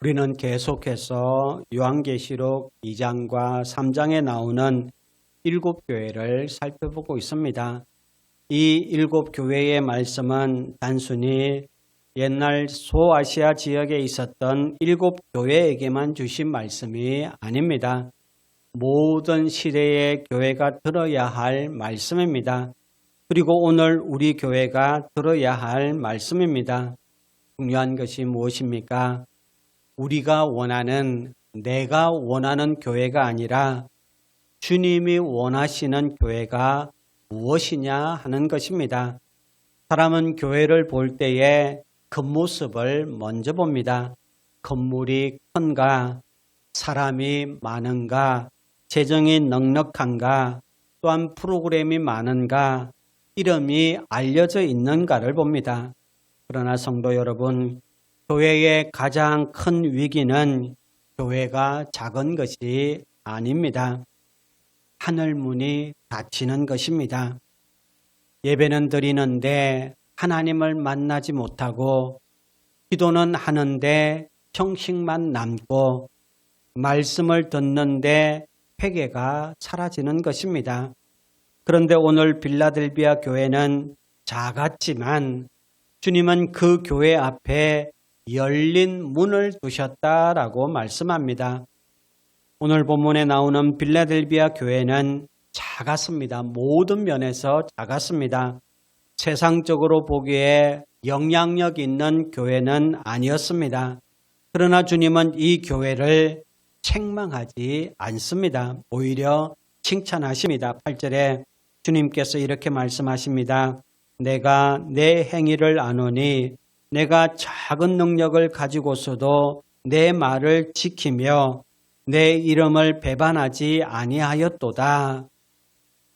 우리는 계속해서 요한계시록 2장과 3장에 나오는 7교회를 살펴보고 있습니다. 이 7교회의 말씀은 단순히 옛날 소아시아 지역에 있었던 7교회에게만 주신 말씀이 아닙니다. 모든 시대의 교회가 들어야 할 말씀입니다. 그리고 오늘 우리 교회가 들어야 할 말씀입니다. 중요한 것이 무엇입니까? 우리가 원하는, 내가 원하는 교회가 아니라 주님이 원하시는 교회가 무엇이냐 하는 것입니다. 사람은 교회를 볼 때에 겉모습을 먼저 봅니다. 건물이 큰가, 사람이 많은가, 재정이 넉넉한가, 또한 프로그램이 많은가, 이름이 알려져 있는가를 봅니다. 그러나 성도 여러분, 교회의 가장 큰 위기는 교회가 작은 것이 아닙니다. 하늘문이 닫히는 것입니다. 예배는 드리는데 하나님을 만나지 못하고, 기도는 하는데 형식만 남고, 말씀을 듣는데 회개가 사라지는 것입니다. 그런데 오늘 빌라델비아 교회는 작았지만 주님은 그 교회 앞에 열린 문을 두셨다라고 말씀합니다. 오늘 본문에 나오는 빌라델비아 교회는 작았습니다. 모든 면에서 작았습니다. 세상적으로 보기에 영향력 있는 교회는 아니었습니다. 그러나 주님은 이 교회를 책망하지 않습니다. 오히려 칭찬하십니다. 8절에 주님께서 이렇게 말씀하십니다. 내가 내 행위를 아노니 내가 작은 능력을 가지고서도 내 말을 지키며 내 이름을 배반하지 아니하였도다.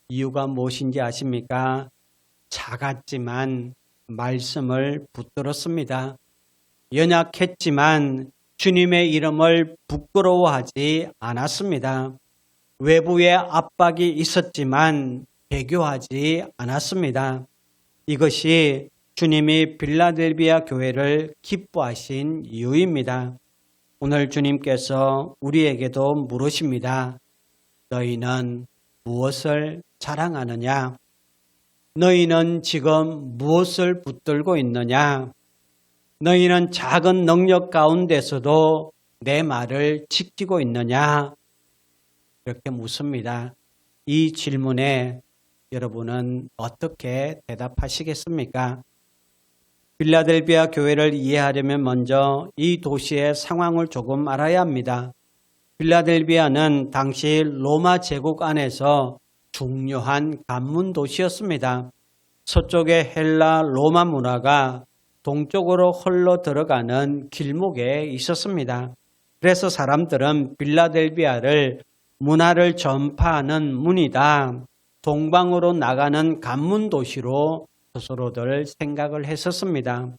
이유가 무엇인지 아십니까? 작았지만 말씀을 붙들었습니다. 연약했지만 주님의 이름을 부끄러워하지 않았습니다. 외부의 압박이 있었지만 배교하지 않았습니다. 이것이 주님이 빌라델비아 교회를 기뻐하신 이유입니다. 오늘 주님께서 우리에게도 물으십니다. 너희는 무엇을 자랑하느냐? 너희는 지금 무엇을 붙들고 있느냐? 너희는 작은 능력 가운데서도 내 말을 지키고 있느냐? 이렇게 묻습니다. 이 질문에 여러분은 어떻게 대답하시겠습니까? 빌라델비아 교회를 이해하려면 먼저 이 도시의 상황을 조금 알아야 합니다. 빌라델비아는 당시 로마 제국 안에서 중요한 관문 도시였습니다. 서쪽의 헬라 로마 문화가 동쪽으로 흘러 들어가는 길목에 있었습니다. 그래서 사람들은 빌라델비아를 문화를 전파하는 문이다, 동방으로 나가는 관문 도시로 스스로들 생각을 했었습니다.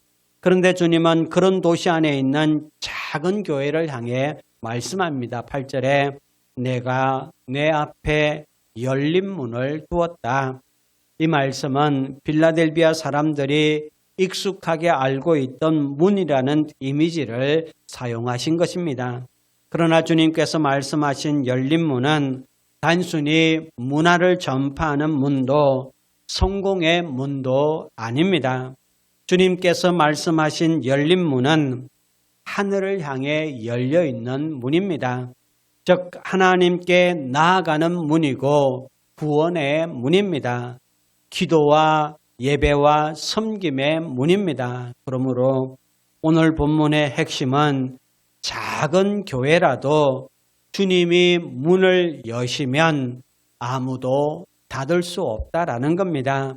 그런데 주님은 그런 도시 안에 있는 작은 교회를 향해 말씀합니다. 8절에 내가 내 앞에 열린 문을 두었다. 이 말씀은 빌라델비아 사람들이 익숙하게 알고 있던 문이라는 이미지를 사용하신 것입니다. 그러나 주님께서 말씀하신 열린 문은 단순히 문화를 전파하는 문도 성공의 문도 아닙니다. 주님께서 말씀하신 열린 문은 하늘을 향해 열려 있는 문입니다. 즉 하나님께 나아가는 문이고 구원의 문입니다. 기도와 예배와 섬김의 문입니다. 그러므로 오늘 본문의 핵심은 작은 교회라도 주님이 문을 여시면 아무도 닫을 수 없다라는 겁니다.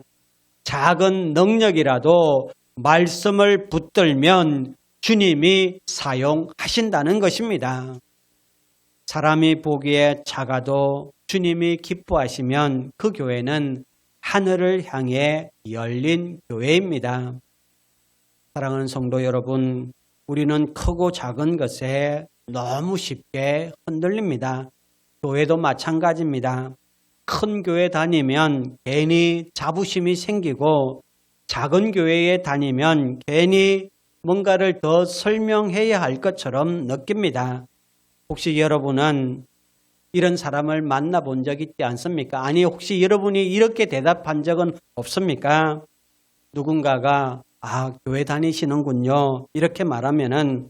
작은 능력이라도 말씀을 붙들면 주님이 사용하신다는 것입니다. 사람이 보기에 작아도 주님이 기뻐하시면 그 교회는 하늘을 향해 열린 교회입니다. 사랑하는 성도 여러분, 우리는 크고 작은 것에 너무 쉽게 흔들립니다. 교회도 마찬가지입니다. 큰 교회 다니면 괜히 자부심이 생기고 작은 교회에 다니면 괜히 뭔가를 더 설명해야 할 것처럼 느낍니다. 혹시 여러분은 이런 사람을 만나본 적 있지 않습니까? 아니, 혹시 여러분이 이렇게 대답한 적은 없습니까? 누군가가 교회 다니시는군요. 이렇게 말하면은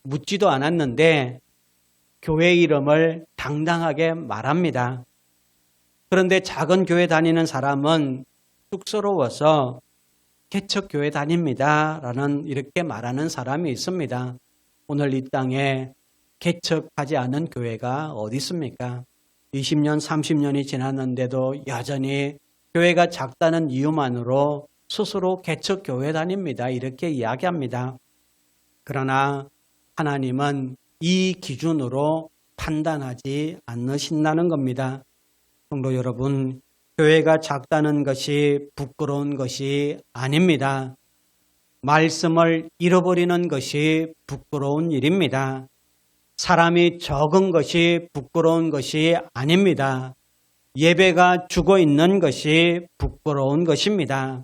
묻지도 않았는데 교회 이름을 당당하게 말합니다. 그런데 작은 교회 다니는 사람은 쑥스러워서 개척교회 다닙니다 라는 이렇게 말하는 사람이 있습니다. 오늘 이 땅에 개척하지 않은 교회가 어디 있습니까? 20년, 30년이 지났는데도 여전히 교회가 작다는 이유만으로 스스로 개척교회 다닙니다. 이렇게 이야기합니다. 그러나 하나님은 이 기준으로 판단하지 않으신다는 겁니다. 성도 여러분, 교회가 작다는 것이 부끄러운 것이 아닙니다. 말씀을 잃어버리는 것이 부끄러운 일입니다. 사람이 적은 것이 부끄러운 것이 아닙니다. 예배가 죽어 있는 것이 부끄러운 것입니다.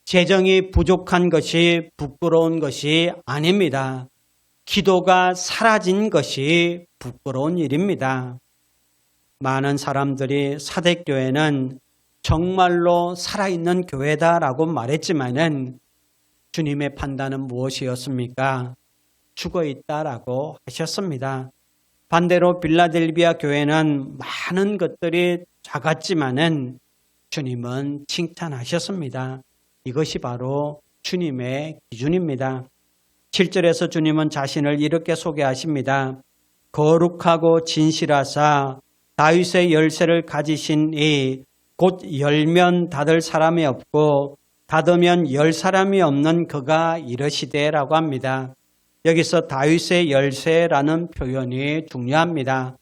재정이 부족한 것이 부끄러운 것이 아닙니다. 기도가 사라진 것이 부끄러운 일입니다. 많은 사람들이 사대교회는 정말로 살아있는 교회다라고 말했지만은 주님의 판단은 무엇이었습니까? 죽어있다라고 하셨습니다. 반대로 빌라델비아 교회는 많은 것들이 작았지만은 주님은 칭찬하셨습니다. 이것이 바로 주님의 기준입니다. 7절에서 주님은 자신을 이렇게 소개하십니다. 거룩하고 진실하사 다윗의 열쇠를 가지신 이 곧 열면 닫을 사람이 없고 닫으면 열 사람이 없는 그가 이르시되라고 합니다. 여기서 다윗의 열쇠라는 표현이 중요합니다.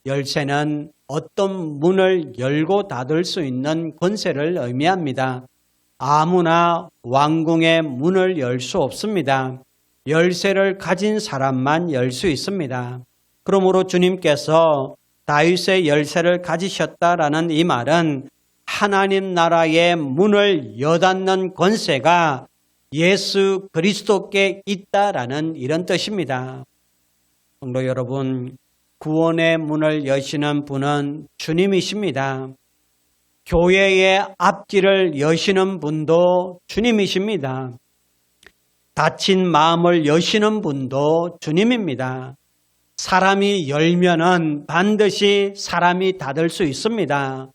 열쇠는 어떤 문을 열고 닫을 수 있는 권세를 의미합니다. 아무나 왕궁의 문을 열 수 없습니다. 열쇠를 가진 사람만 열 수 있습니다. 그러므로 주님께서 다윗의 열쇠를 가지셨다라는 이 말은 하나님 나라의 문을 여닫는 권세가 예수 그리스도께 있다라는 이런 뜻입니다. 성도 여러분, 구원의 문을 여시는 분은 주님이십니다. 교회의 앞길을 여시는 분도 주님이십니다. 닫힌 마음을 여시는 분도 주님입니다. 사람이 열면은 반드시 사람이 닫을 수 있습니다.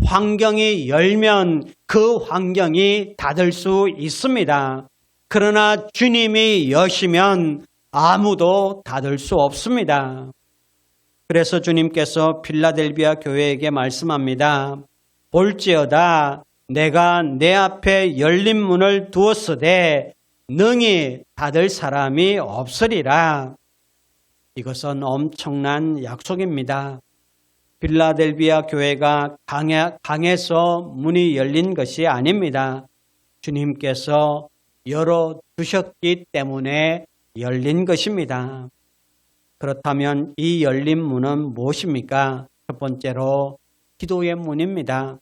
환경이 열면 그 환경이 닫을 수 있습니다. 그러나 주님이 여시면 아무도 닫을 수 없습니다. 그래서 주님께서 필라델비아 교회에게 말씀합니다. 볼지어다 내가 내 앞에 열린 문을 두었으되 능히 닫을 사람이 없으리라. 이것은 엄청난 약속입니다. 필라델비아 교회가 강해서 문이 열린 것이 아닙니다. 주님께서 열어두셨기 때문에 열린 것입니다. 그렇다면 이 열린 문은 무엇입니까? 첫 번째로 기도의 문입니다.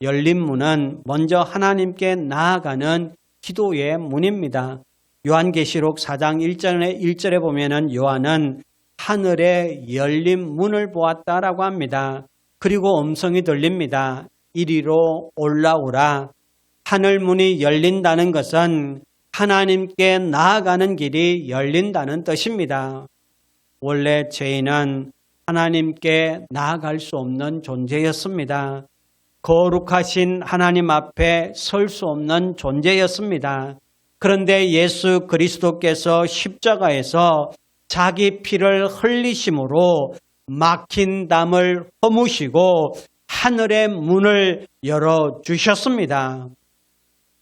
열린 문은 먼저 하나님께 나아가는 기도의 문입니다. 요한계시록 4장 1절에 보면은 요한은 하늘에 열린 문을 보았다라고 합니다. 그리고 음성이 들립니다. 이리로 올라오라. 하늘 문이 열린다는 것은 하나님께 나아가는 길이 열린다는 뜻입니다. 원래 죄인은 하나님께 나아갈 수 없는 존재였습니다. 거룩하신 하나님 앞에 설 수 없는 존재였습니다. 그런데 예수 그리스도께서 십자가에서 자기 피를 흘리심으로 막힌 담을 허무시고 하늘의 문을 열어주셨습니다.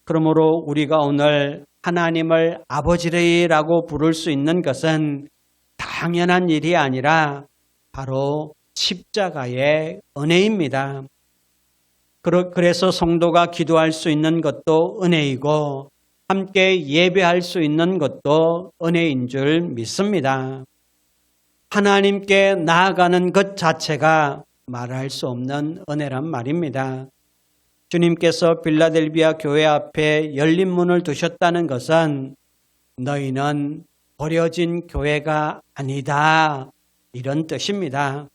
그러므로 우리가 오늘 하나님을 아버지라고 부를 수 있는 것은 당연한 일이 아니라 바로 십자가의 은혜입니다. 그래서 성도가 기도할 수 있는 것도 은혜이고 함께 예배할 수 있는 것도 은혜인 줄 믿습니다. 하나님께 나아가는 것 자체가 말할 수 없는 은혜란 말입니다. 주님께서 필라델비아 교회 앞에 열린 문을 두셨다는 것은 너희는 버려진 교회가 아니다. 이런 뜻입니다.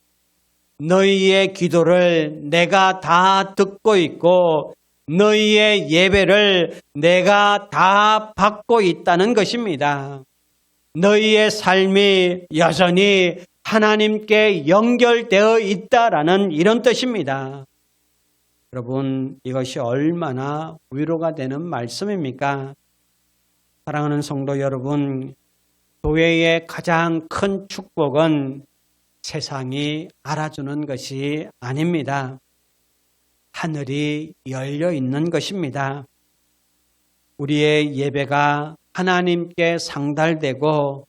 너희의 기도를 내가 다 듣고 있고 너희의 예배를 내가 다 받고 있다는 것입니다. 너희의 삶이 여전히 하나님께 연결되어 있다라는 이런 뜻입니다. 여러분, 이것이 얼마나 위로가 되는 말씀입니까? 사랑하는 성도 여러분, 교회의 가장 큰 축복은 세상이 알아주는 것이 아닙니다. 하늘이 열려 있는 것입니다. 우리의 예배가 하나님께 상달되고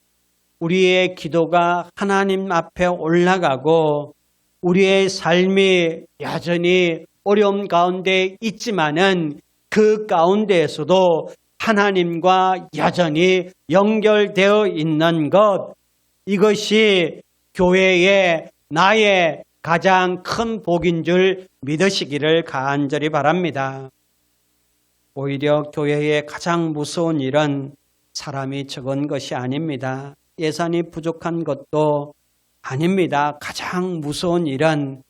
우리의 기도가 하나님 앞에 올라가고 우리의 삶이 여전히 어려움 가운데 있지만은 그 가운데에서도 하나님과 여전히 연결되어 있는 것, 이것이 교회의 나의 가장 큰 복인 줄 믿으시기를 간절히 바랍니다. 오히려 교회의 가장 무서운 일은 사람이 적은 것이 아닙니다. 예산이 부족한 것도 아닙니다. 가장 무서운 일은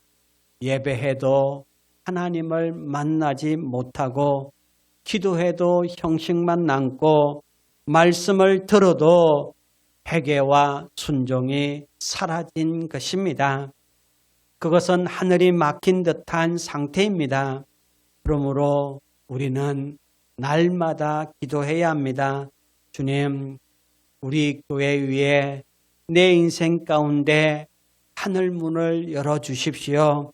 예배해도 하나님을 만나지 못하고 기도해도 형식만 남고 말씀을 들어도 회개와 순종이 사라진 것입니다. 그것은 하늘이 막힌 듯한 상태입니다. 그러므로 우리는 날마다 기도해야 합니다. 주님, 우리 교회 위에 내 인생 가운데 하늘 문을 열어주십시오.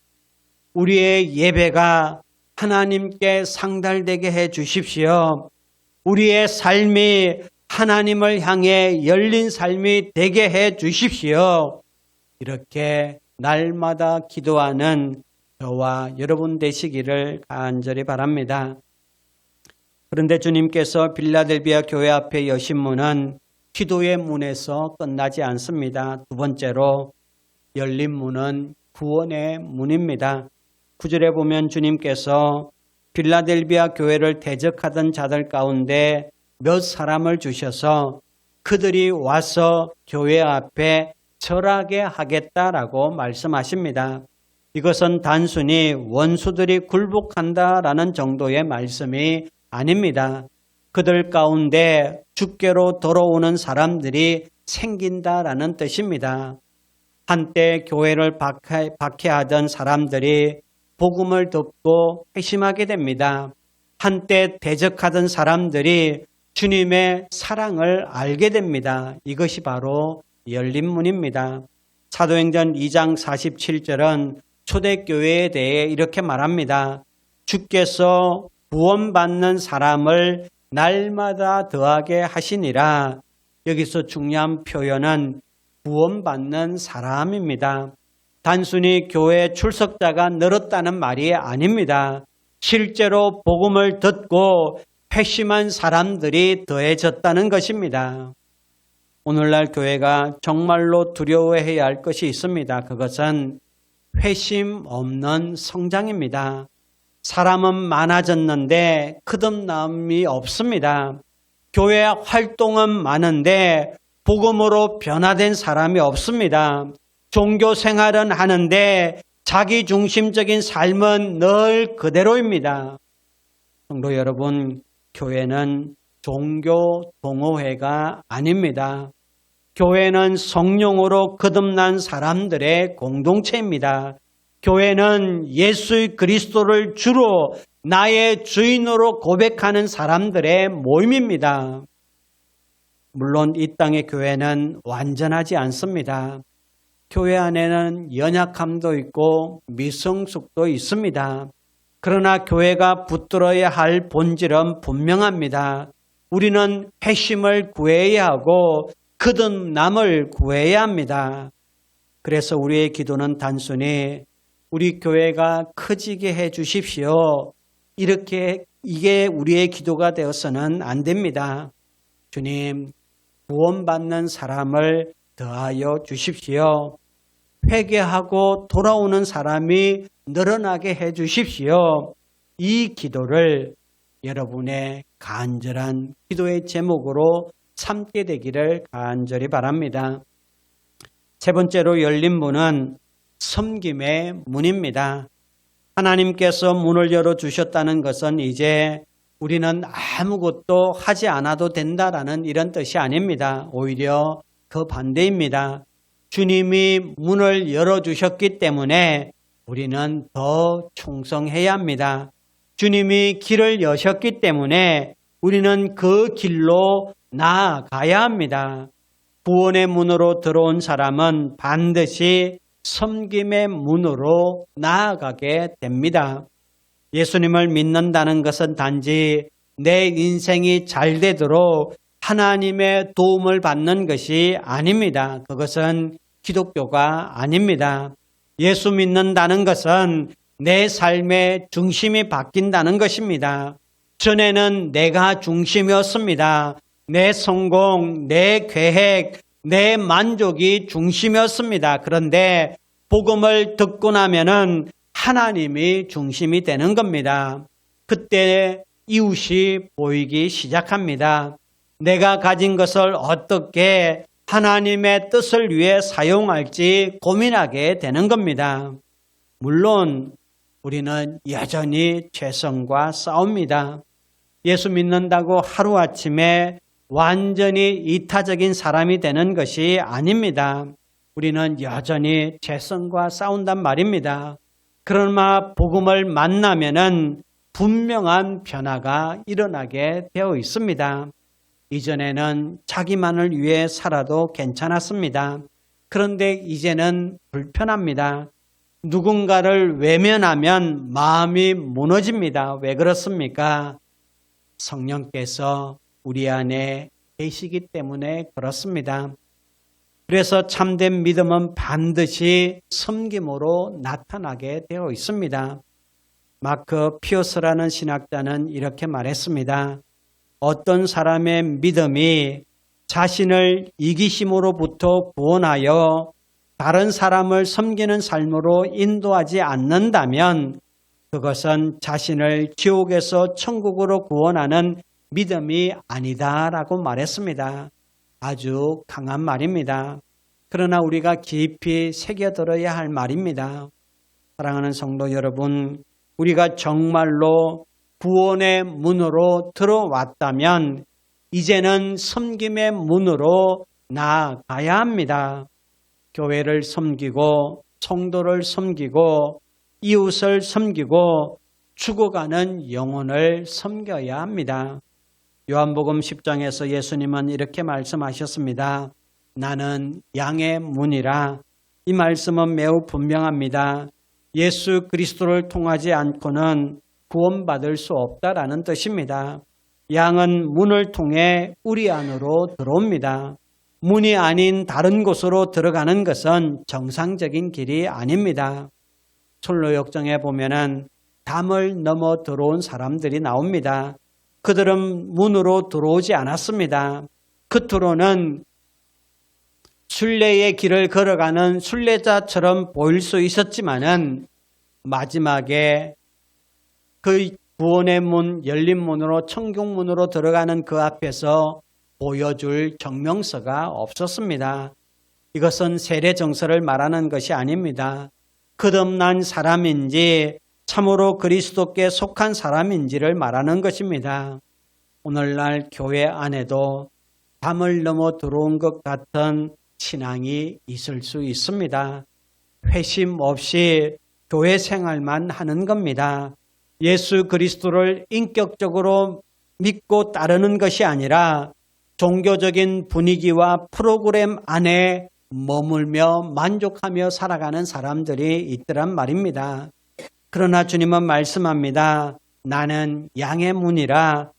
우리의 예배가 하나님께 상달되게 해 주십시오. 우리의 삶이 하나님을 향해 열린 삶이 되게 해 주십시오. 이렇게 날마다 기도하는 저와 여러분 되시기를 간절히 바랍니다. 그런데 주님께서 빌라델비아 교회 앞에 여신 문은 기도의 문에서 끝나지 않습니다. 두 번째로 열린 문은 구원의 문입니다. 9절에 보면 주님께서 빌라델비아 교회를 대적하던 자들 가운데 몇 사람을 주셔서 그들이 와서 교회 앞에 절하게 하겠다라고 말씀하십니다. 이것은 단순히 원수들이 굴복한다라는 정도의 말씀이 아닙니다. 그들 가운데 주께로 돌아오는 사람들이 생긴다라는 뜻입니다. 한때 교회를 박해하던 사람들이 복음을 듣고 회심하게 됩니다. 한때 대적하던 사람들이 주님의 사랑을 알게 됩니다. 이것이 바로 열린 문입니다. 사도행전 2장 47절은 초대교회에 대해 이렇게 말합니다. 주께서 구원받는 사람을 날마다 더하게 하시니라. 여기서 중요한 표현은 구원받는 사람입니다. 단순히 교회 출석자가 늘었다는 말이 아닙니다. 실제로 복음을 듣고 회심한 사람들이 더해졌다는 것입니다. 오늘날 교회가 정말로 두려워해야 할 것이 있습니다. 그것은 회심 없는 성장입니다. 사람은 많아졌는데 거듭남이 없습니다. 교회 활동은 많은데 복음으로 변화된 사람이 없습니다. 종교 생활은 하는데 자기 중심적인 삶은 늘 그대로입니다. 성도 여러분, 교회는 종교 동호회가 아닙니다. 교회는 성령으로 거듭난 사람들의 공동체입니다. 교회는 예수 그리스도를 주로 나의 주인으로 고백하는 사람들의 모임입니다. 물론 이 땅의 교회는 완전하지 않습니다. 교회 안에는 연약함도 있고 미성숙도 있습니다. 그러나 교회가 붙들어야 할 본질은 분명합니다. 우리는 회심을 구해야 하고 거듭남을 구해야 합니다. 그래서 우리의 기도는 단순히 우리 교회가 커지게 해 주십시오. 이게 우리의 기도가 되어서는 안 됩니다. 주님, 구원받는 사람을 더하여 주십시오. 회개하고 돌아오는 사람이 늘어나게 해 주십시오. 이 기도를 여러분의 간절한 기도의 제목으로 삼게 되기를 간절히 바랍니다. 세 번째로 열린 문은 섬김의 문입니다. 하나님께서 문을 열어주셨다는 것은 이제 우리는 아무것도 하지 않아도 된다라는 이런 뜻이 아닙니다. 오히려 그 반대입니다. 주님이 문을 열어주셨기 때문에 우리는 더 충성해야 합니다. 주님이 길을 여셨기 때문에 우리는 그 길로 나아가야 합니다. 구원의 문으로 들어온 사람은 반드시 섬김의 문으로 나아가게 됩니다. 예수님을 믿는다는 것은 단지 내 인생이 잘 되도록 하나님의 도움을 받는 것이 아닙니다. 그것은 기독교가 아닙니다. 예수 믿는다는 것은 내 삶의 중심이 바뀐다는 것입니다. 전에는 내가 중심이었습니다. 내 성공, 내 계획, 내 만족이 중심이었습니다. 그런데 복음을 듣고 나면은 하나님이 중심이 되는 겁니다. 그때 이웃이 보이기 시작합니다. 내가 가진 것을 어떻게 하나님의 뜻을 위해 사용할지 고민하게 되는 겁니다. 물론 우리는 여전히 죄성과 싸웁니다. 예수 믿는다고 하루아침에 완전히 이타적인 사람이 되는 것이 아닙니다. 우리는 여전히 죄성과 싸운단 말입니다. 그러나 복음을 만나면은 분명한 변화가 일어나게 되어 있습니다. 이전에는 자기만을 위해 살아도 괜찮았습니다. 그런데 이제는 불편합니다. 누군가를 외면하면 마음이 무너집니다. 왜 그렇습니까? 성령께서 우리 안에 계시기 때문에 그렇습니다. 그래서 참된 믿음은 반드시 섬김으로 나타나게 되어 있습니다. 마크 피어스라는 신학자는 이렇게 말했습니다. 어떤 사람의 믿음이 자신을 이기심으로부터 구원하여 다른 사람을 섬기는 삶으로 인도하지 않는다면 그것은 자신을 지옥에서 천국으로 구원하는 믿음이 아니다라고 말했습니다. 아주 강한 말입니다. 그러나 우리가 깊이 새겨들어야 할 말입니다. 사랑하는 성도 여러분, 우리가 정말로 구원의 문으로 들어왔다면 이제는 섬김의 문으로 나아가야 합니다. 교회를 섬기고 성도를 섬기고 이웃을 섬기고 죽어가는 영혼을 섬겨야 합니다. 요한복음 10장에서 예수님은 이렇게 말씀하셨습니다. 나는 양의 문이라. 이 말씀은 매우 분명합니다. 예수 그리스도를 통하지 않고는 구원받을 수 없다라는 뜻입니다. 양은 문을 통해 우리 안으로 들어옵니다. 문이 아닌 다른 곳으로 들어가는 것은 정상적인 길이 아닙니다. 솔로역정에 보면은 담을 넘어 들어온 사람들이 나옵니다. 그들은 문으로 들어오지 않았습니다. 겉으로는 순례의 길을 걸어가는 순례자처럼 보일 수 있었지만은 마지막에 그 구원의 문, 열린 문으로 천국문으로 들어가는 그 앞에서 보여줄 정명서가 없었습니다. 이것은 세례 정서를 말하는 것이 아닙니다. 거듭난 사람인지 참으로 그리스도께 속한 사람인지를 말하는 것입니다. 오늘날 교회 안에도 담을 넘어 들어온 것 같은 신앙이 있을 수 있습니다. 회심 없이 교회 생활만 하는 겁니다. 예수 그리스도를 인격적으로 믿고 따르는 것이 아니라 종교적인 분위기와 프로그램 안에 머물며 만족하며 살아가는 사람들이 있더란 말입니다. 그러나 주님은 말씀합니다. 나는 양의 문이라.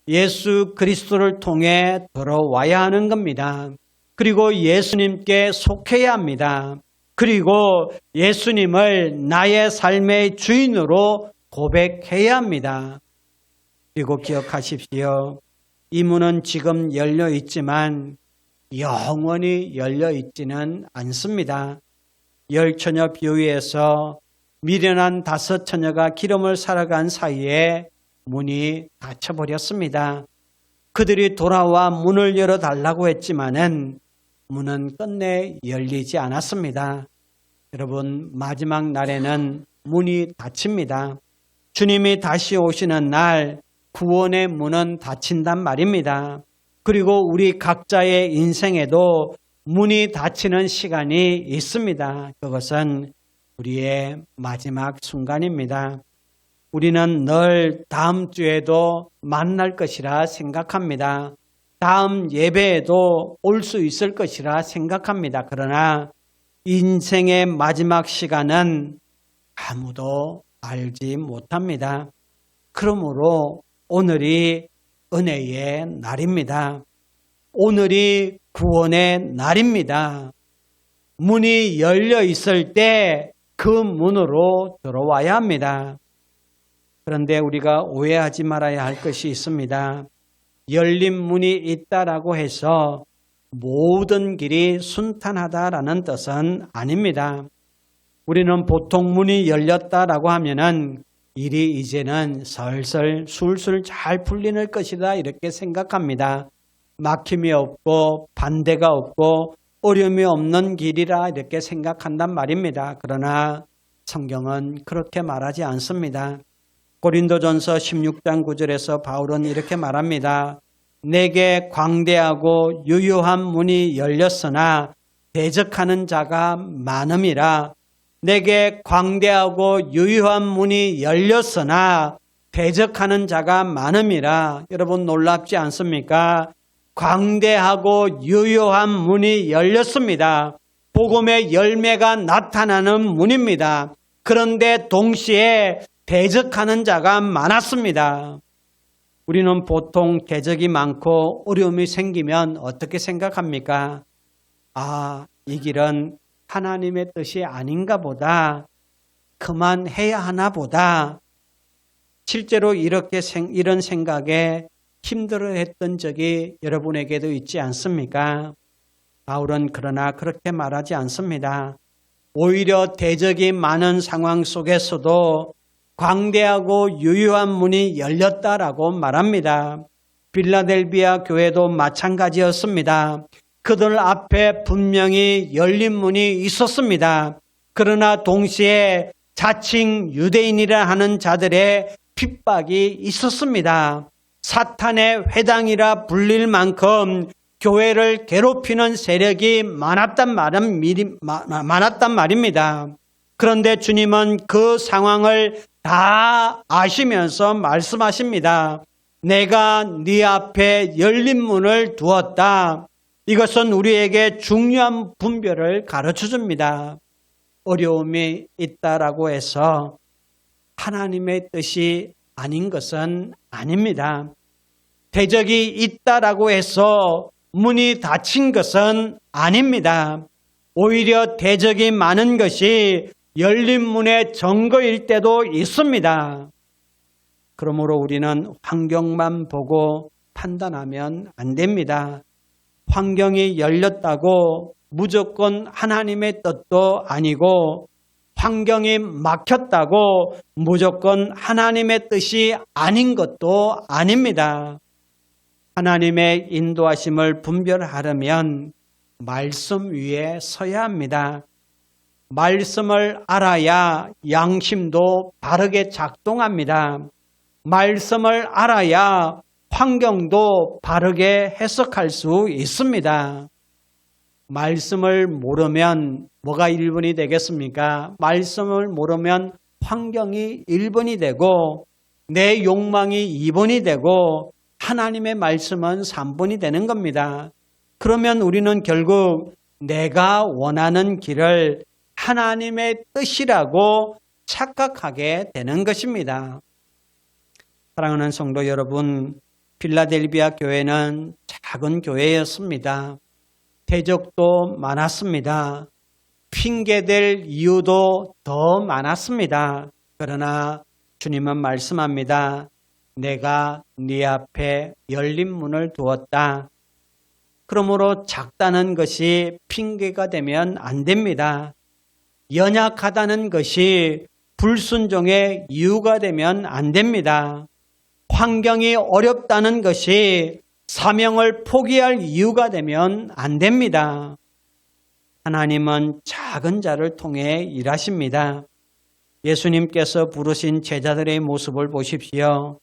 예수 그리스도를 통해 들어와야 하는 겁니다. 그리고 예수님께 속해야 합니다. 그리고 예수님을 나의 삶의 주인으로 고백해야 합니다. 그리고 기억하십시오. 이 문은 지금 열려 있지만 영원히 열려 있지는 않습니다. 10처녀 비유에서 미련한 5처녀가 기름을 사러 간 사이에 문이 닫혀버렸습니다. 그들이 돌아와 문을 열어달라고 했지만은 문은 끝내 열리지 않았습니다. 여러분, 마지막 날에는 문이 닫힙니다. 주님이 다시 오시는 날 구원의 문은 닫힌단 말입니다. 그리고 우리 각자의 인생에도 문이 닫히는 시간이 있습니다. 그것은 우리의 마지막 순간입니다. 우리는 늘 다음 주에도 만날 것이라 생각합니다. 다음 예배에도 올 수 있을 것이라 생각합니다. 그러나 인생의 마지막 시간은 아무도 알지 못합니다. 그러므로 오늘이 은혜의 날입니다. 오늘이 구원의 날입니다. 문이 열려 있을 때 그 문으로 들어와야 합니다. 그런데 우리가 오해하지 말아야 할 것이 있습니다. 열린 문이 있다라고 해서 모든 길이 순탄하다라는 뜻은 아닙니다. 우리는 보통 문이 열렸다라고 하면은 일이 이제는 슬슬 술술 잘 풀리는 것이다 이렇게 생각합니다. 막힘이 없고 반대가 없고 어려움이 없는 길이라 이렇게 생각한단 말입니다. 그러나 성경은 그렇게 말하지 않습니다. 고린도전서 16장 9절에서 바울은 이렇게 말합니다. 내게 광대하고 유효한 문이 열렸으나 대적하는 자가 많음이라. 내게 광대하고 유효한 문이 열렸으나 대적하는 자가 많음이라. 여러분 놀랍지 않습니까? 광대하고 유효한 문이 열렸습니다. 복음의 열매가 나타나는 문입니다. 그런데 동시에 대적하는 자가 많았습니다. 우리는 보통 대적이 많고 어려움이 생기면 어떻게 생각합니까? 이 길은 하나님의 뜻이 아닌가 보다. 그만해야 하나 보다. 실제로 이런 생각에 힘들어했던 적이 여러분에게도 있지 않습니까? 바울은 그러나 그렇게 말하지 않습니다. 오히려 대적이 많은 상황 속에서도 광대하고 유효한 문이 열렸다라고 말합니다. 빌라델비아 교회도 마찬가지였습니다. 그들 앞에 분명히 열린 문이 있었습니다. 그러나 동시에 자칭 유대인이라 하는 자들의 핍박이 있었습니다. 사탄의 회당이라 불릴 만큼 교회를 괴롭히는 세력이 많았단 말입니다. 그런데 주님은 그 상황을 다 아시면서 말씀하십니다. 내가 네 앞에 열린 문을 두었다. 이것은 우리에게 중요한 분별을 가르쳐 줍니다. 어려움이 있다라고 해서 하나님의 뜻이 아닌 것은 아닙니다. 대적이 있다라고 해서 문이 닫힌 것은 아닙니다. 오히려 대적이 많은 것이 열린 문의 증거일 때도 있습니다. 그러므로 우리는 환경만 보고 판단하면 안 됩니다. 환경이 열렸다고 무조건 하나님의 뜻도 아니고 환경이 막혔다고 무조건 하나님의 뜻이 아닌 것도 아닙니다. 하나님의 인도하심을 분별하려면 말씀 위에 서야 합니다. 말씀을 알아야 양심도 바르게 작동합니다. 말씀을 알아야 환경도 바르게 해석할 수 있습니다. 말씀을 모르면 뭐가 1번이 되겠습니까? 말씀을 모르면 환경이 1번이 되고 내 욕망이 2번이 되고 하나님의 말씀은 3번이 되는 겁니다. 그러면 우리는 결국 내가 원하는 길을 하나님의 뜻이라고 착각하게 되는 것입니다. 사랑하는 성도 여러분, 필라델비아 교회는 작은 교회였습니다. 대적도 많았습니다. 핑계댈 이유도 더 많았습니다. 그러나 주님은 말씀합니다. 내가 네 앞에 열린 문을 두었다. 그러므로 작다는 것이 핑계가 되면 안 됩니다. 연약하다는 것이 불순종의 이유가 되면 안 됩니다. 환경이 어렵다는 것이 사명을 포기할 이유가 되면 안 됩니다. 하나님은 작은 자를 통해 일하십니다. 예수님께서 부르신 제자들의 모습을 보십시오.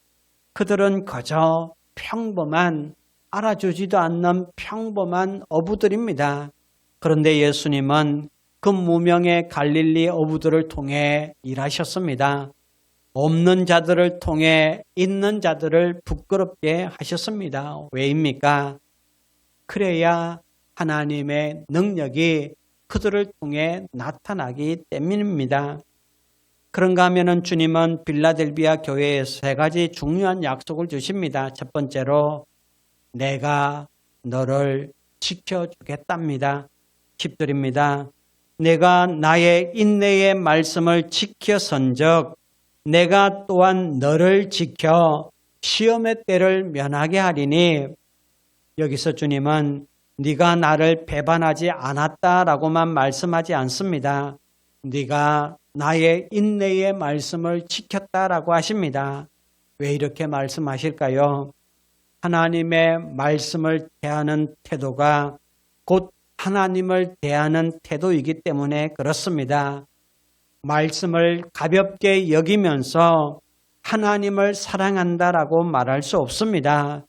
그들은 그저 평범한, 알아주지도 않는 평범한 어부들입니다. 그런데 예수님은 그 무명의 갈릴리 어부들을 통해 일하셨습니다. 없는 자들을 통해 있는 자들을 부끄럽게 하셨습니다. 왜입니까? 그래야 하나님의 능력이 그들을 통해 나타나기 때문입니다. 그런가 하면 주님은 빌라델비아 교회에 세 가지 중요한 약속을 주십니다. 첫 번째로 내가 너를 지켜주겠답니다. 10절입니다. 내가 나의 인내의 말씀을 지켜선즉 내가 또한 너를 지켜 시험의 때를 면하게 하리니, 여기서 주님은 네가 나를 배반하지 않았다라고만 말씀하지 않습니다. 네가 나의 인내의 말씀을 지켰다라고 하십니다. 왜 이렇게 말씀하실까요? 하나님의 말씀을 대하는 태도가 곧 하나님을 대하는 태도이기 때문에 그렇습니다. 말씀을 가볍게 여기면서 하나님을 사랑한다라고 말할 수 없습니다.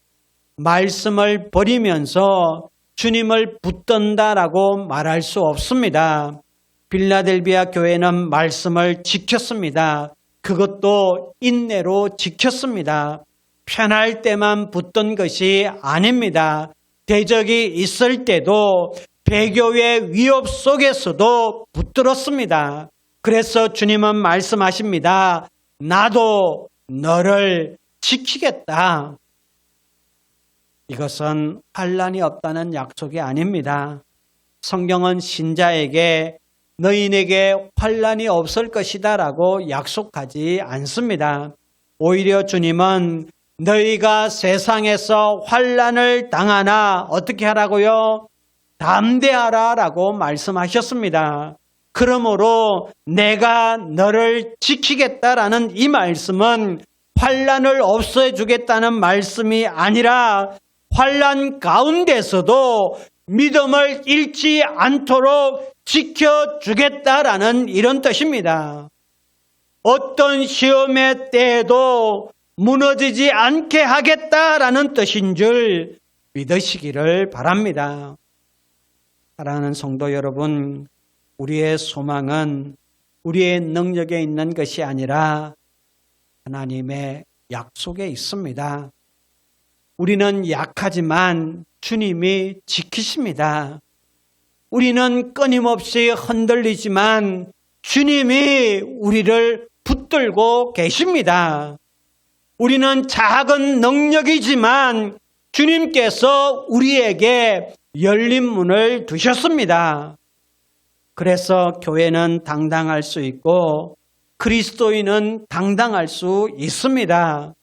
말씀을 버리면서 주님을 붙든다라고 말할 수 없습니다. 빌라델비아 교회는 말씀을 지켰습니다. 그것도 인내로 지켰습니다. 편할 때만 붙던 것이 아닙니다. 대적이 있을 때도 배교의 위협 속에서도 붙들었습니다. 그래서 주님은 말씀하십니다. 나도 너를 지키겠다. 이것은 환난이 없다는 약속이 아닙니다. 성경은 신자에게 너희에게 환난이 없을 것이다 라고 약속하지 않습니다. 오히려 주님은 너희가 세상에서 환난을 당하나 어떻게 하라고요? 담대하라 라고 말씀하셨습니다. 그러므로 내가 너를 지키겠다라는 이 말씀은 환난을 없애 주겠다는 말씀이 아니라 환난 가운데서도 믿음을 잃지 않도록 지켜주겠다라는 이런 뜻입니다. 어떤 시험의 때에도 무너지지 않게 하겠다라는 뜻인 줄 믿으시기를 바랍니다. 사랑하는 성도 여러분, 우리의 소망은 우리의 능력에 있는 것이 아니라 하나님의 약속에 있습니다. 우리는 약하지만 주님이 지키십니다. 우리는 끊임없이 흔들리지만 주님이 우리를 붙들고 계십니다. 우리는 작은 능력이지만 주님께서 우리에게 열린 문을 두셨습니다. 그래서 교회는 당당할 수 있고 그리스도인은 당당할 수 있습니다.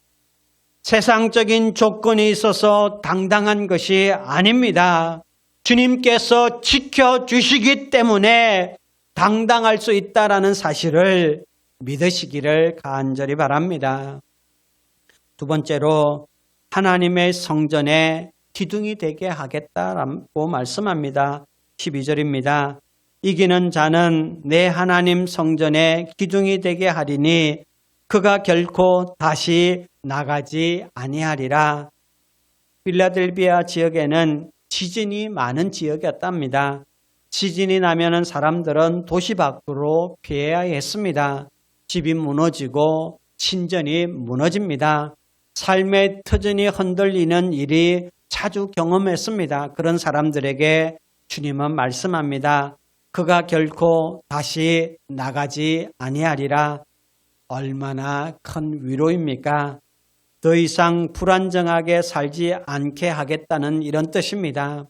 세상적인 조건이 있어서 당당한 것이 아닙니다. 주님께서 지켜주시기 때문에 당당할 수 있다라는 사실을 믿으시기를 간절히 바랍니다. 두 번째로 하나님의 성전에 기둥이 되게 하겠다라고 말씀합니다. 12절입니다. 이기는 자는 내 하나님 성전에 기둥이 되게 하리니 그가 결코 다시 나가지 아니하리라. 빌라델비아 지역에는 지진이 많은 지역이었답니다. 지진이 나면은 사람들은 도시 밖으로 피해야 했습니다. 집이 무너지고 친전이 무너집니다. 삶의 터전이 흔들리는 일이 자주 경험했습니다. 그런 사람들에게 주님은 말씀합니다. 그가 결코 다시 나가지 아니하리라. 얼마나 큰 위로입니까? 더 이상 불안정하게 살지 않게 하겠다는 이런 뜻입니다.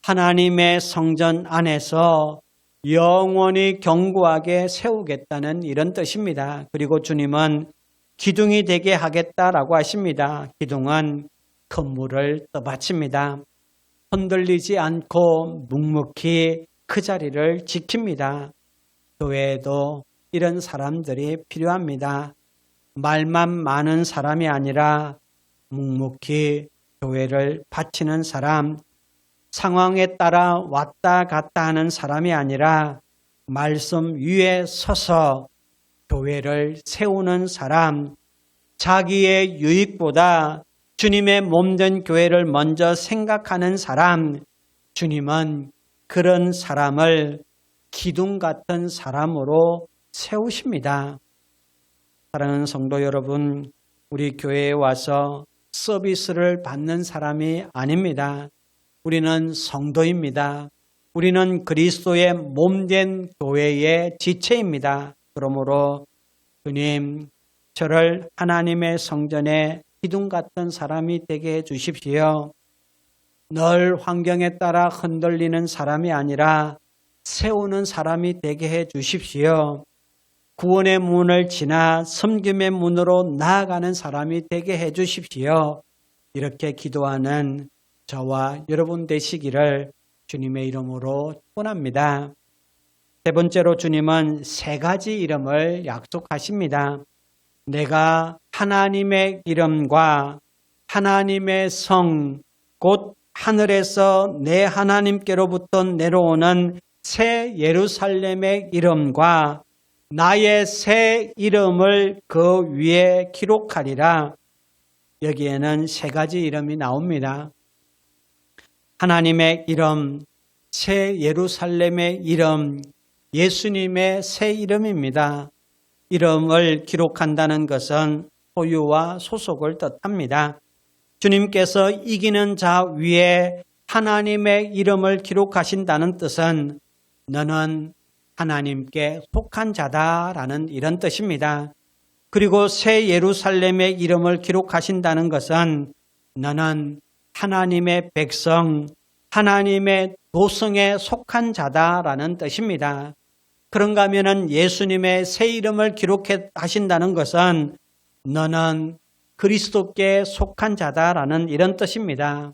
하나님의 성전 안에서 영원히 견고하게 세우겠다는 이런 뜻입니다. 그리고 주님은 기둥이 되게 하겠다라고 하십니다. 기둥은 건물을 떠받칩니다. 흔들리지 않고 묵묵히 그 자리를 지킵니다. 교회에도 이런 사람들이 필요합니다. 말만 많은 사람이 아니라 묵묵히 교회를 바치는 사람, 상황에 따라 왔다 갔다 하는 사람이 아니라 말씀 위에 서서 교회를 세우는 사람, 자기의 유익보다 주님의 몸된 교회를 먼저 생각하는 사람, 주님은 그런 사람을 기둥 같은 사람으로 세우십니다. 사랑하는 성도 여러분, 우리 교회에 와서 서비스를 받는 사람이 아닙니다. 우리는 성도입니다. 우리는 그리스도의 몸된 교회의 지체입니다. 그러므로 주님, 저를 하나님의 성전에 기둥 같은 사람이 되게 해주십시오. 늘 환경에 따라 흔들리는 사람이 아니라 세우는 사람이 되게 해주십시오. 구원의 문을 지나 섬김의 문으로 나아가는 사람이 되게 해주십시오. 이렇게 기도하는 저와 여러분 되시기를 주님의 이름으로 축원합니다. 세 번째로 주님은 세 가지 이름을 약속하십니다. 내가 하나님의 이름과 하나님의 성, 곧 하늘에서 내 하나님께로부터 내려오는 새 예루살렘의 이름과 나의 새 이름을 그 위에 기록하리라. 여기에는 세 가지 이름이 나옵니다. 하나님의 이름, 새 예루살렘의 이름, 예수님의 새 이름입니다. 이름을 기록한다는 것은 소유와 소속을 뜻합니다. 주님께서 이기는 자 위에 하나님의 이름을 기록하신다는 뜻은 너는 하나님께 속한 자다라는 이런 뜻입니다. 그리고 새 예루살렘의 이름을 기록하신다는 것은 너는 하나님의 백성, 하나님의 도성에 속한 자다라는 뜻입니다. 그런가 하면은 예수님의 새 이름을 기록하신다는 것은 너는 그리스도께 속한 자다라는 이런 뜻입니다.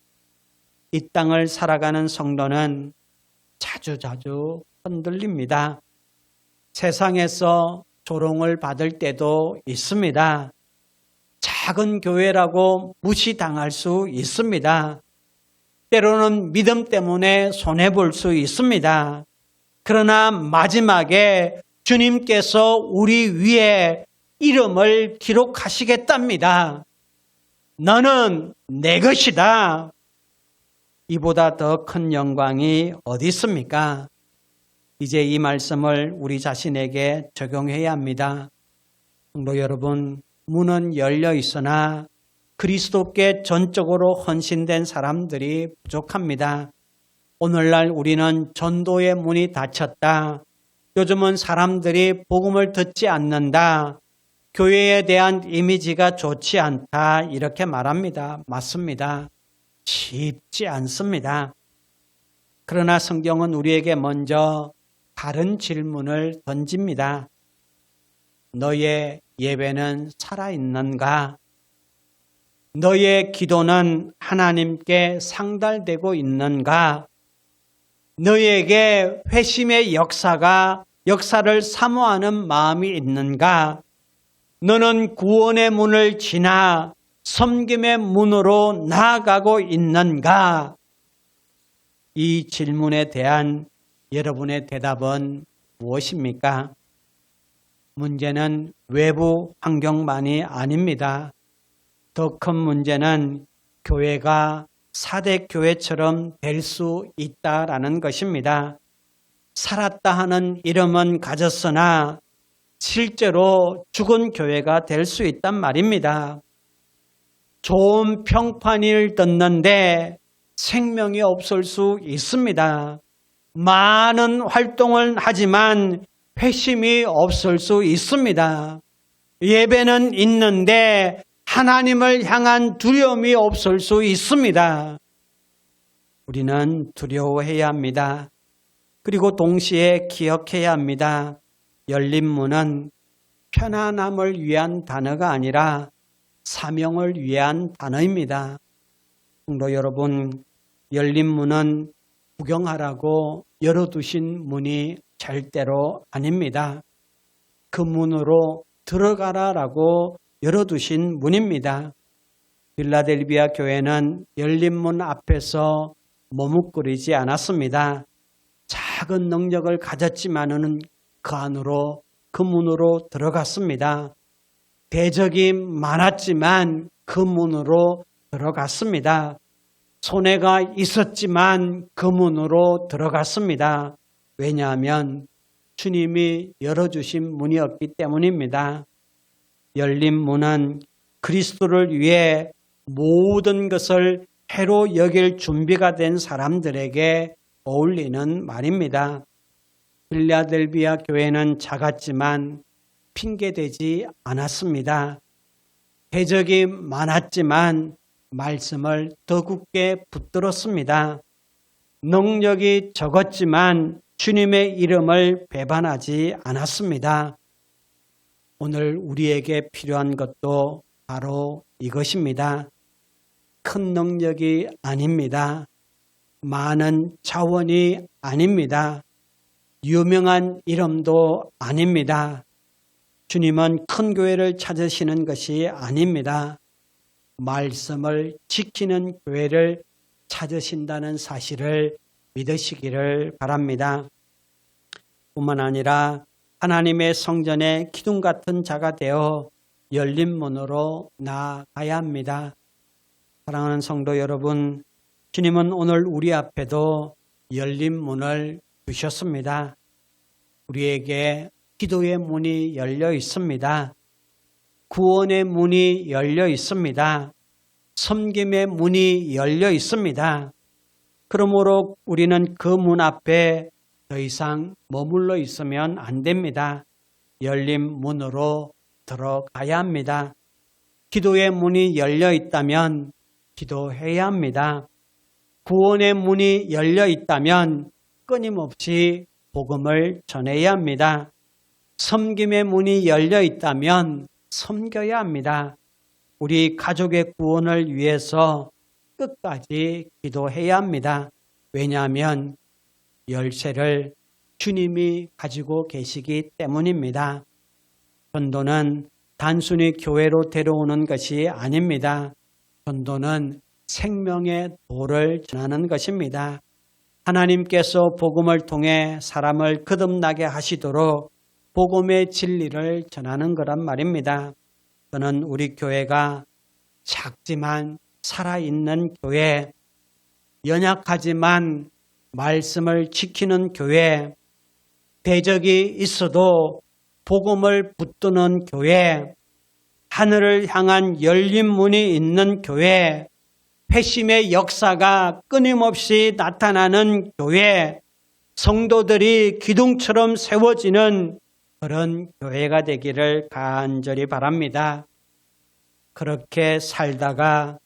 이 땅을 살아가는 성도는 자주자주 흔들립니다. 세상에서 조롱을 받을 때도 있습니다. 작은 교회라고 무시당할 수 있습니다. 때로는 믿음 때문에 손해볼 수 있습니다. 그러나 마지막에 주님께서 우리 위에 이름을 기록하시겠답니다. 너는 내 것이다. 이보다 더 큰 영광이 어디 있습니까? 이제 이 말씀을 우리 자신에게 적용해야 합니다. 성도 여러분, 문은 열려 있으나 그리스도께 전적으로 헌신된 사람들이 부족합니다. 오늘날 우리는 전도의 문이 닫혔다. 요즘은 사람들이 복음을 듣지 않는다. 교회에 대한 이미지가 좋지 않다. 이렇게 말합니다. 맞습니다. 쉽지 않습니다. 그러나 성경은 우리에게 먼저 다른 질문을 던집니다. 너의 예배는 살아있는가? 너의 기도는 하나님께 상달되고 있는가? 너에게 회심의 역사를 사모하는 마음이 있는가? 너는 구원의 문을 지나 섬김의 문으로 나아가고 있는가? 이 질문에 대한 여러분의 대답은 무엇입니까? 문제는 외부 환경만이 아닙니다. 더 큰 문제는 교회가 사대교회처럼 될 수 있다라는 것입니다. 살았다 하는 이름은 가졌으나 실제로 죽은 교회가 될 수 있단 말입니다. 좋은 평판을 듣는데 생명이 없을 수 있습니다. 많은 활동을 하지만 회심이 없을 수 있습니다. 예배는 있는데 하나님을 향한 두려움이 없을 수 있습니다. 우리는 두려워해야 합니다. 그리고 동시에 기억해야 합니다. 열린 문은 편안함을 위한 단어가 아니라 사명을 위한 단어입니다. 성도 여러분, 열린 문은 구경하라고 열어두신 문이 절대로 아닙니다. 그 문으로 들어가라라고 열어두신 문입니다. 빌라델비아 교회는 열린 문 앞에서 머뭇거리지 않았습니다. 작은 능력을 가졌지만은 그 안으로, 그 문으로 들어갔습니다. 대적이 많았지만 그 문으로 들어갔습니다. 손해가 있었지만 그 문으로 들어갔습니다. 왜냐하면 주님이 열어주신 문이었기 때문입니다. 열린 문은 그리스도를 위해 모든 것을 해로 여길 준비가 된 사람들에게 어울리는 말입니다. 빌라델비아 교회는 작았지만 핑계대지 않았습니다. 대적이 많았지만 말씀을 더 굳게 붙들었습니다. 능력이 적었지만 주님의 이름을 배반하지 않았습니다. 오늘 우리에게 필요한 것도 바로 이것입니다. 큰 능력이 아닙니다. 많은 자원이 아닙니다. 유명한 이름도 아닙니다. 주님은 큰 교회를 찾으시는 것이 아닙니다. 말씀을 지키는 교회를 찾으신다는 사실을 믿으시기를 바랍니다. 뿐만 아니라 하나님의 성전에 기둥 같은 자가 되어 열린 문으로 나아가야 합니다. 사랑하는 성도 여러분, 주님은 오늘 우리 앞에도 열린 문을 주셨습니다. 우리에게 기도의 문이 열려 있습니다. 구원의 문이 열려 있습니다. 섬김의 문이 열려 있습니다. 그러므로 우리는 그 문 앞에 더 이상 머물러 있으면 안 됩니다. 열린 문으로 들어가야 합니다. 기도의 문이 열려 있다면 기도해야 합니다. 구원의 문이 열려 있다면 끊임없이 복음을 전해야 합니다. 섬김의 문이 열려 있다면 섬겨야 합니다. 우리 가족의 구원을 위해서 끝까지 기도해야 합니다. 왜냐하면 열쇠를 주님이 가지고 계시기 때문입니다. 전도는 단순히 교회로 데려오는 것이 아닙니다. 전도는 생명의 도를 전하는 것입니다. 하나님께서 복음을 통해 사람을 거듭나게 하시도록 복음의 진리를 전하는 거란 말입니다. 저는 우리 교회가 작지만 살아있는 교회, 연약하지만 말씀을 지키는 교회, 대적이 있어도 복음을 붙드는 교회, 하늘을 향한 열린 문이 있는 교회, 회심의 역사가 끊임없이 나타나는 교회, 성도들이 기둥처럼 세워지는 그런 교회가 되기를 간절히 바랍니다. 그렇게 살다가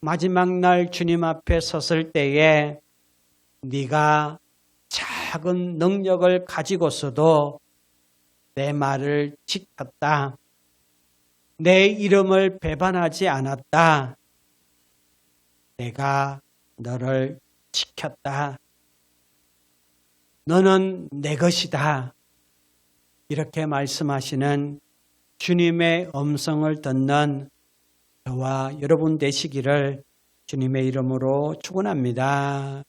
마지막 날 주님 앞에 섰을 때에 네가 작은 능력을 가지고서도 내 말을 지켰다. 내 이름을 배반하지 않았다. 내가 너를 지켰다. 너는 내 것이다. 이렇게 말씀하시는 주님의 음성을 듣는 저와 여러분 되시기를 주님의 이름으로 축원합니다.